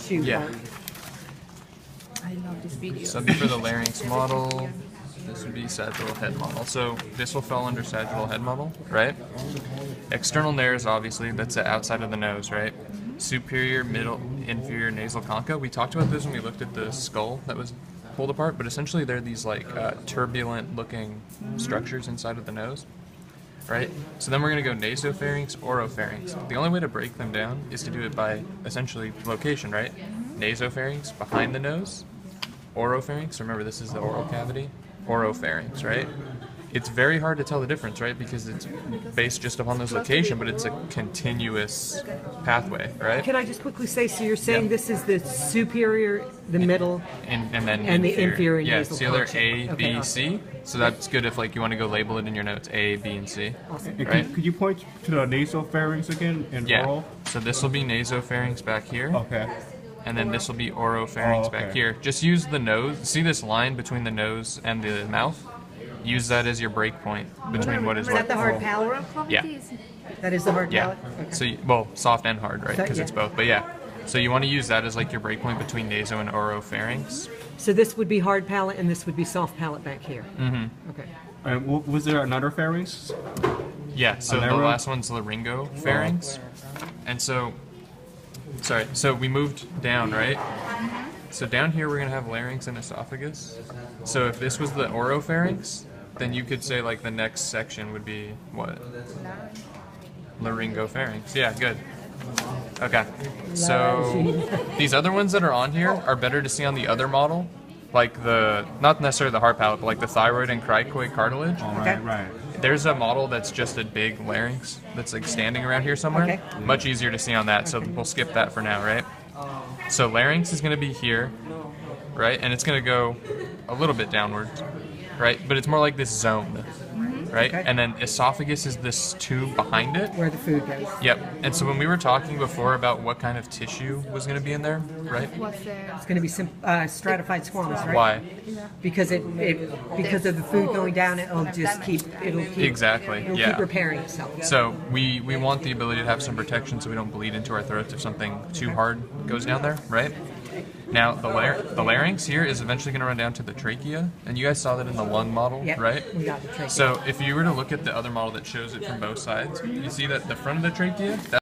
Shoot. Yeah. I love this video. So that'd be for the larynx model. This would be sagittal head model. So this will fall under sagittal head model, right? External nares, obviously, that's the outside of the nose, right? Superior, middle, inferior nasal concha. We talked about this when we looked at the skull that was pulled apart, but essentially they're these like turbulent looking structures inside of the nose, right? So then we're going to go nasopharynx, oropharynx. The only way to break them down is to do it by essentially location, right? Nasopharynx, behind the nose. Oropharynx, remember this is the oral cavity. Oropharynx, right? It's very hard to tell the difference, right? Because it's based just upon those location, but it's a continuous pathway, right? Can I just quickly say, so you're saying Yeah. this is the superior, the middle, And then and the inferior yeah, nasal see how they're concha. A, B, Okay, C? So that's good if like you want to go label it in your notes, A, B, and C. awesome. And Right. could you point to the nasopharynx again and Yeah. oral? So this will be nasopharynx back here, Okay. and then this will be oropharynx Oh, back okay. here. Just use the nose. See this line between the nose and the mouth? Use that as your break point between what is Is that what. the hard palate? Oral cavity is That is the hard Yeah. palate? Okay. So well, soft and hard, right? So- Because yeah. it's both. But yeah. So you want to use that as like your break point between naso and oropharynx. So this would be hard palate and this would be soft palate back here? Mm-hmm. Okay. And was there another pharynx? Yeah, so the Another one? last one's laryngopharynx. And so, sorry, so we moved down, right? So down here we're going to have larynx and esophagus. So if this was the oropharynx, then you could say like the next section would be what? Laryngopharynx. Yeah, good. Okay. So these other ones that are on here are better to see on the other model. Like the, not necessarily the heart palate, but like the thyroid and cricoid cartilage. All Okay. right. There's a model that's just a big larynx that's like standing around here somewhere. Okay. Much easier to see on that, so we'll skip that for now, right? So larynx is going to be here, right? And it's going to go a little bit downwards, right? But it's more like this zone, right? Okay. And then esophagus is this tube behind it. Where the food goes. Yep. And so when we were talking before about what kind of tissue was going to be in there, right? what's there. It's going to be stratified squamous, right? Why? Because because of the food going down, it'll keep Exactly. it'll Yeah. keep repairing itself. So we want the ability to have some protection so we don't bleed into our throats if something too hard goes down there, right? Now the larynx here is eventually going to run down to the trachea, and you guys saw that in the lung model, Yep, right? we got the trachea. So if you were to look at the other model that shows it from both sides, you see that the front of the trachea,